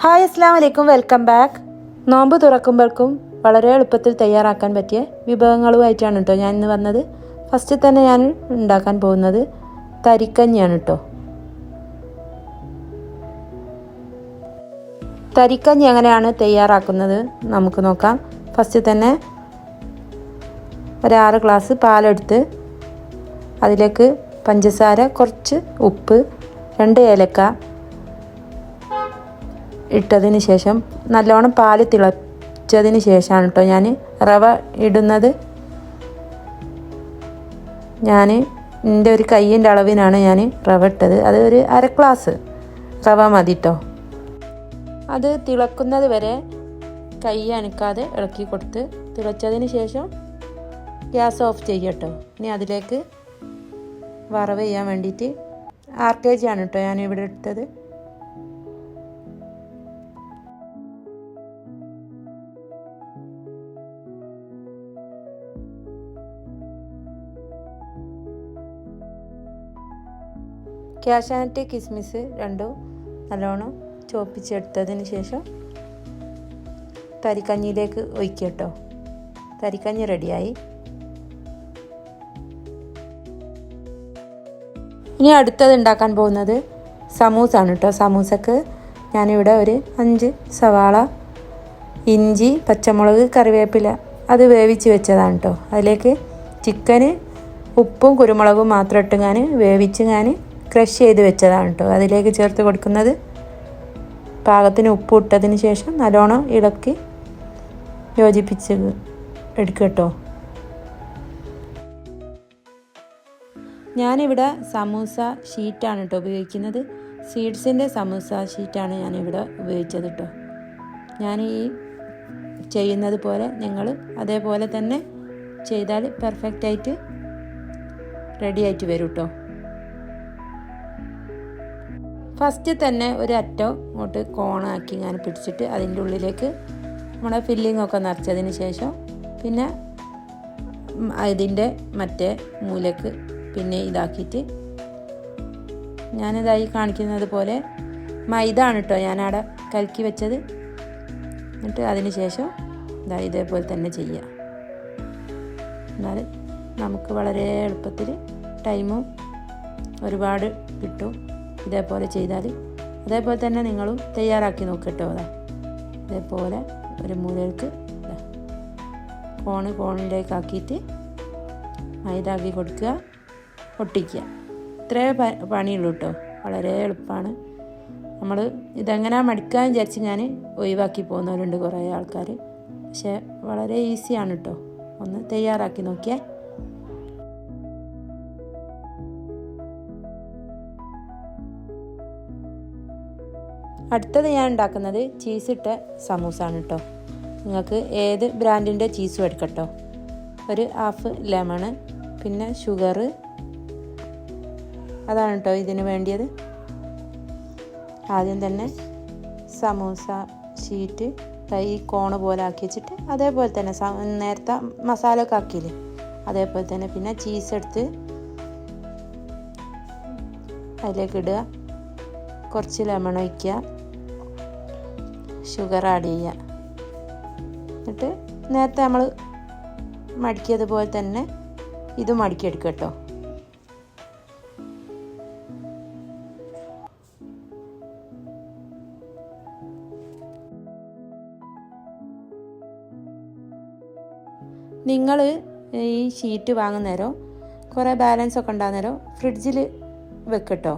Hi അസ്സലാമു അലൈക്കും, welcome back. നോമ്പ് തുറക്കുമ്പോഴേക്കും വളരെ എളുപ്പത്തിൽ തയ്യാറാക്കാൻ പറ്റിയ വിഭവങ്ങളുമായിട്ടാണ് കേട്ടോ ഞാൻ ഇന്ന് വന്നത്. ഫസ്റ്റ് തന്നെ ഞാൻ ഉണ്ടാക്കാൻ പോകുന്നത് തരിക്കഞ്ഞിയാണ് കേട്ടോ. തരിക്കഞ്ഞി എങ്ങനെയാണ് തയ്യാറാക്കുന്നത് നമുക്ക് നോക്കാം. ഫസ്റ്റ് തന്നെ ഒരു 6 ഗ്ലാസ് പാലെടുത്ത് അതിലേക്ക് പഞ്ചസാര, കുറച്ച് ഉപ്പ്, 2 ഏലക്ക ഇട്ടതിന് ശേഷം നല്ലോണം പാല് തിളച്ചതിന് ശേഷമാണ് കേട്ടോ ഞാൻ റവ ഇടുന്നത്. ഞാൻ എൻ്റെ ഒരു കയ്യിൻ്റെ അളവിനാണ് ഞാൻ റവ ഇട്ടത്. അത് ഒരു 1/2 ഗ്ലാസ് റവ മതി കേട്ടോ. അത് തിളക്കുന്നത് വരെ കൈ അനക്കാതെ ഇളക്കി കൊടുത്ത് തിളച്ചതിന് ശേഷം ഗ്യാസ് ഓഫ് ചെയ്യട്ടോ. ഇനി അതിലേക്ക് വറവ് ചെയ്യാൻ വേണ്ടിയിട്ട് 6 kg ആണ് കേട്ടോ ഞാൻ ഇവിടെ ഇട്ടത്. കാഷ്യൂനട്ട്, കിസ്മിസ് രണ്ടും നല്ലോണം ചോപ്പിച്ചെടുത്തതിന് ശേഷം തരിക്കഞ്ഞിയിലേക്ക് ഒഴിക്കുക കേട്ടോ. തരിക്കഞ്ഞി റെഡിയായി. ഇനി അടുത്തത് ഉണ്ടാക്കാൻ പോകുന്നത് സമൂസ ആണ് കേട്ടോ. സമൂസക്ക് ഞാനിവിടെ ഒരു 5 സവാള, ഇഞ്ചി, പച്ചമുളക്, കറിവേപ്പില അത് വേവിച്ച് വെച്ചതാണ് കേട്ടോ. അതിലേക്ക് ചിക്കന് ഉപ്പും കുരുമുളകും മാത്രം ഇട്ട് ഞാൻ വേവിച്ച് ക്രഷ് ചെയ്ത് വെച്ചതാണ് കേട്ടോ. അതിലേക്ക് ചേർത്ത് കൊടുക്കുന്നത്. പാകത്തിന് ഉപ്പ് ഇട്ടതിന് ശേഷം നല്ലോണം ഇളക്കി യോജിപ്പിച്ച് എടുക്കുക കേട്ടോ. ഞാനിവിടെ സമൂസ ഷീറ്റാണ് കേട്ടോ ഉപയോഗിക്കുന്നത്. സീഡ്സിൻ്റെ സമൂസ ഷീറ്റാണ് ഞാനിവിടെ ഉപയോഗിച്ചത് കേട്ടോ. ഞാൻ ഈ ചെയ്യുന്നത് പോലെ നിങ്ങൾ അതേപോലെ തന്നെ ചെയ്താൽ പെർഫെക്റ്റായിട്ട് റെഡി ആയിട്ട് വരും കേട്ടോ. ഫസ്റ്റ് തന്നെ ഒരു അറ്റം ഇങ്ങോട്ട് കോണാക്കി ഞാൻ പിടിച്ചിട്ട് അതിൻ്റെ ഉള്ളിലേക്ക് നമ്മുടെ ഫില്ലിങ്ങൊക്കെ നിറച്ചതിന് ശേഷം പിന്നെ അതിൻ്റെ മറ്റേ മൂലക്ക് പിന്നെ ഇതാക്കിയിട്ട് ഞാനിതായി കാണിക്കുന്നത് പോലെ മൈദ ആണ് കേട്ടോ ഞാനവിടെ കലക്കി വെച്ചത്. എന്നിട്ട് അതിന് ശേഷം ഇതേപോലെ തന്നെ ചെയ്യുക. എന്നാൽ നമുക്ക് വളരെ എളുപ്പത്തിൽ ടൈമും ഒരുപാട് കിട്ടും. ഇതേപോലെ ചെയ്താൽ അതേപോലെ തന്നെ നിങ്ങളും തയ്യാറാക്കി നോക്കട്ടോ. ഇതേപോലെ ഒരു മൂലയ്ക്ക് കോണിലേക്ക് ആക്കിയിട്ട് മൈദാക്കി കൊടുക്കുക, ഒട്ടിക്കുക. ഇത്രേ പണിയുള്ളൂ കേട്ടോ. വളരെ എളുപ്പമാണ്. നമ്മൾ ഇതെങ്ങനെയാണ് മടിക്കാൻ വിചാരിച്ച് ഞാൻ ഒഴിവാക്കി പോകുന്നവരുണ്ട് കുറേ ആൾക്കാർ. പക്ഷേ വളരെ ഈസിയാണ് കേട്ടോ. ഒന്ന് തയ്യാറാക്കി നോക്കിയാൽ. അടുത്തത് ഞാൻ ഉണ്ടാക്കുന്നത് ചീസ് ഇട്ട സമൂസയാണ് കേട്ടോ. നിങ്ങൾക്ക് ഏത് ബ്രാൻഡിൻ്റെ ചീസും എടുക്കട്ടോ. ഒരു 1/2 ലെമണ്, പിന്നെ ഷുഗർ, അതാണ് കേട്ടോ ഇതിന് വേണ്ടിയത്. ആദ്യം തന്നെ സമൂസ ഷീറ്റ് ഈ കോണ് പോലെ ആക്കി വെച്ചിട്ട് അതേപോലെ തന്നെ നേരത്തെ മസാല ഒക്കെ ആക്കിയില്ലേ അതേപോലെ തന്നെ പിന്നെ ചീസ് എടുത്ത് അതിലേക്ക് ഇടുക. കുറച്ച് ലെമൺ ഒഴിക്കുക, ഷുഗർ ആഡ് ചെയ്യുക. എന്നിട്ട് നേരത്തെ നമ്മൾ മടിക്കിയതുപോലെ തന്നെ ഇത് മടിക്കിയെടുക്കുക കേട്ടോ. നിങ്ങൾ ഈ ഷീറ്റ് വാങ്ങുന്നേരം കുറേ ബാലൻസ് ഒക്കെ ഉണ്ടാകുന്നേരം ഫ്രിഡ്ജിൽ വെക്കട്ടോ.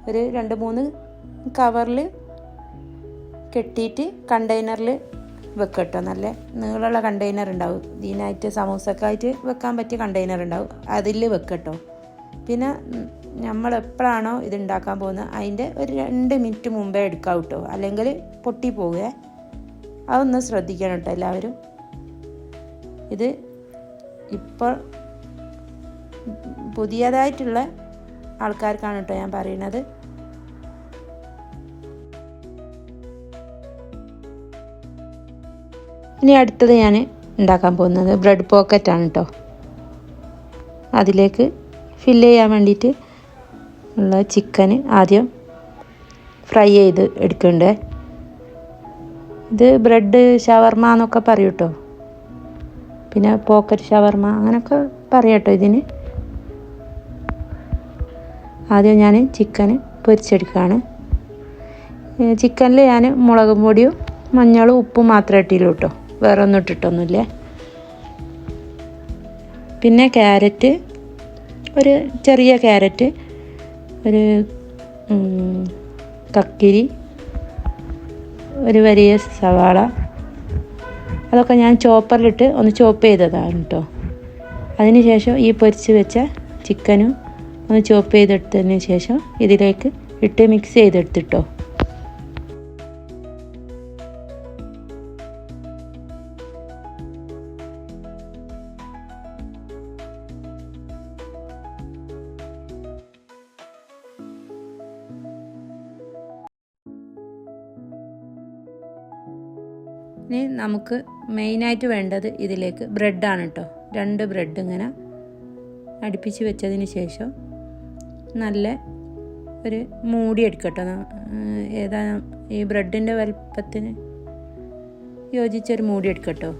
ഒരു 2-3 കവറിൽ കെട്ടിയിട്ട് കണ്ടെയ്നറിൽ വെക്കട്ടോ. നല്ല നീളമുള്ള കണ്ടെയ്നർ ഉണ്ടാവും. ഇതിനായിട്ട് സമൂസക്കായിട്ട് വെക്കാൻ പറ്റിയ കണ്ടെയ്നർ ഉണ്ടാവും. അതിൽ വെക്കട്ടോ. പിന്നെ നമ്മൾ എപ്പോഴാണോ ഇത് ഉണ്ടാക്കാൻ പോകുന്നത് അതിൻ്റെ ഒരു 2 മിനിറ്റ് മുമ്പേ എടുക്കാം കേട്ടോ. അല്ലെങ്കിൽ പൊട്ടി പോവുക. അതൊന്ന് ശ്രദ്ധിക്കണം കേട്ടോ എല്ലാവരും. ഇത് ഇപ്പോൾ പുതിയതായിട്ടുള്ള ആൾക്കാർക്കാണ് കേട്ടോ ഞാൻ പറയുന്നത്. ഇനി അടുത്തത് ഞാൻ ഉണ്ടാക്കാൻ പോകുന്നത് ബ്രെഡ് പോക്കറ്റാണ് കേട്ടോ. അതിലേക്ക് ഫില്ല് ചെയ്യാൻ വേണ്ടിയിട്ട് ഉള്ള ചിക്കന് ആദ്യം ഫ്രൈ ചെയ്ത് എടുക്കണ്ടേ. ഇത് ബ്രെഡ് ഷവർമ എന്നൊക്കെ പറയും കേട്ടോ. പിന്നെ പോക്കറ്റ് ഷവർമ അങ്ങനെയൊക്കെ പറയാം കേട്ടോ ഇതിന്. ആദ്യം ഞാൻ ചിക്കൻ പൊരിച്ചെടുക്കുകയാണ്. ചിക്കനിൽ ഞാൻ മുളക് പൊടിയും മഞ്ഞളും ഉപ്പും മാത്രമേ ഇട്ടില്ലൂ കേട്ടോ, വേറെ ഒന്നും ഇട്ടിട്ടൊന്നുമില്ല. പിന്നെ ക്യാരറ്റ്, ഒരു ചെറിയ ക്യാരറ്റ്, ഒരു കക്കിരി, ഒരു വലിയ സവാള, അതൊക്കെ ഞാൻ ചോപ്പറിലിട്ട് ഒന്ന് ചോപ്പ് ചെയ്തതാണ് കേട്ടോ. അതിന് ശേഷം ഈ പൊരിച്ച് വെച്ച ചിക്കനും ഒന്ന് ചോപ്പ് ചെയ്തെടുത്തതിന് ശേഷം ഇതിലേക്ക് ഇട്ട് മിക്സ് ചെയ്തെടുത്തിട്ടോ. ഇനി നമുക്ക് മെയിനായിട്ട് വേണ്ടത് ഇതിലേക്ക് ബ്രെഡാണ് കേട്ടോ. 2 ബ്രെഡ് ഇങ്ങനെ അടുപ്പിച്ച് വെച്ചതിന് ശേഷം നല്ല ഒരു മൂടി എടുക്കട്ടോ. ഏതാ ഈ ബ്രെഡിൻ്റെ വലുപ്പത്തിന് യോജിച്ചൊരു മൂടി എടുക്കട്ടോ.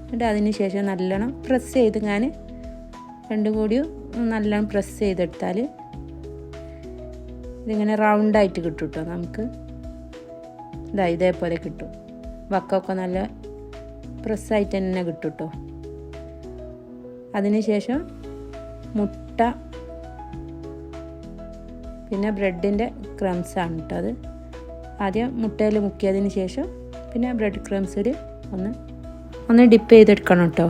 എന്നിട്ട് അതിന് ശേഷം നല്ലോണം പ്രസ് ചെയ്ത് ഞാൻ 2 കൂടിയും നല്ലോണം പ്രസ് ചെയ്തെടുത്താൽ ഇതിങ്ങനെ റൗണ്ടായിട്ട് കിട്ടും കേട്ടോ. നമുക്ക് ഇതേപോലെ കിട്ടും. വക്കൊക്കെ നല്ല പ്രസ്സായിട്ട് തന്നെ കിട്ടും കേട്ടോ. അതിനുശേഷം മുട്ട, പിന്നെ ബ്രെഡിൻ്റെ ക്രംസാണ് കേട്ടോ. അത് ആദ്യം മുട്ടയിൽ മുക്കിയതിന് ശേഷം പിന്നെ ബ്രെഡ് ക്രംസിൽ ഒന്ന് ഡിപ്പ് ചെയ്തെടുക്കണം കേട്ടോ.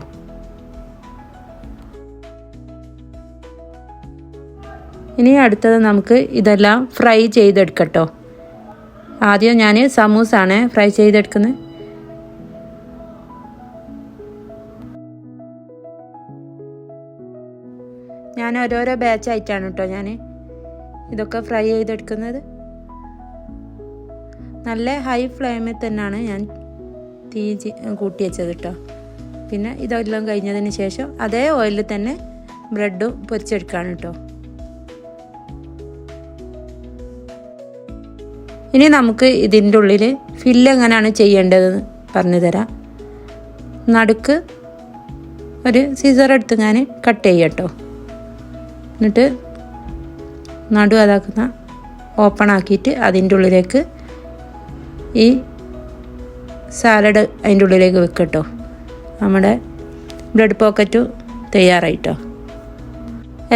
ഇനി അടുത്തത് നമുക്ക് ഇതെല്ലാം ഫ്രൈ ചെയ്തെടുക്കട്ടോ. ആദ്യം ഞാൻ സമൂസാണ് ഫ്രൈ ചെയ്തെടുക്കുന്നത്. ഞാൻ ഓരോരോ ബാച്ചായിട്ടാണ് കേട്ടോ ഞാൻ ഇതൊക്കെ ഫ്രൈ ചെയ്തെടുക്കുന്നത്. നല്ല ഹൈ ഫ്ലെയിമിൽ തന്നെയാണ് ഞാൻ തീ കൂട്ടി വെച്ചത് കേട്ടോ. പിന്നെ ഇതെല്ലാം കഴിഞ്ഞതിന് ശേഷം അതേ ഓയിലിൽ തന്നെ ബ്രെഡും പൊരിച്ചെടുക്കുകയാണ് കേട്ടോ. ഇനി നമുക്ക് ഇതിൻ്റെ ഉള്ളിൽ ഫില്ല് എങ്ങനെയാണ് ചെയ്യേണ്ടതെന്ന് പറഞ്ഞു തരാം. നടുക്ക് ഒരു സിസർ എടുത്ത് ഞാൻ കട്ട് ചെയ്യട്ടോ. എന്നിട്ട് നടു അതാക്കുന്ന ഓപ്പൺ ആക്കിയിട്ട് അതിൻ്റെ ഉള്ളിലേക്ക് ഈ സാലഡ് അതിൻ്റെ ഉള്ളിലേക്ക് വെക്കട്ടോ. നമ്മുടെ ബ്രെഡ് പോക്കറ്റും തയ്യാറായിട്ടോ.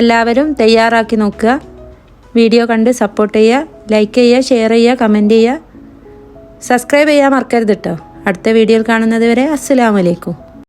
എല്ലാവരും തയ്യാറാക്കി നോക്കുക. വീഡിയോ കണ്ട് സപ്പോർട്ട് ചെയ്യുക, ലൈക്ക് ചെയ്യുക, ഷെയർ ചെയ്യുക, കമൻറ്റ് ചെയ്യുക, സബ്സ്ക്രൈബ് ചെയ്യാൻ മറക്കരുത് കേട്ടോ. അടുത്ത വീഡിയോയിൽ കാണുന്നത് വരെ അസ്സലാമു അലൈക്കും.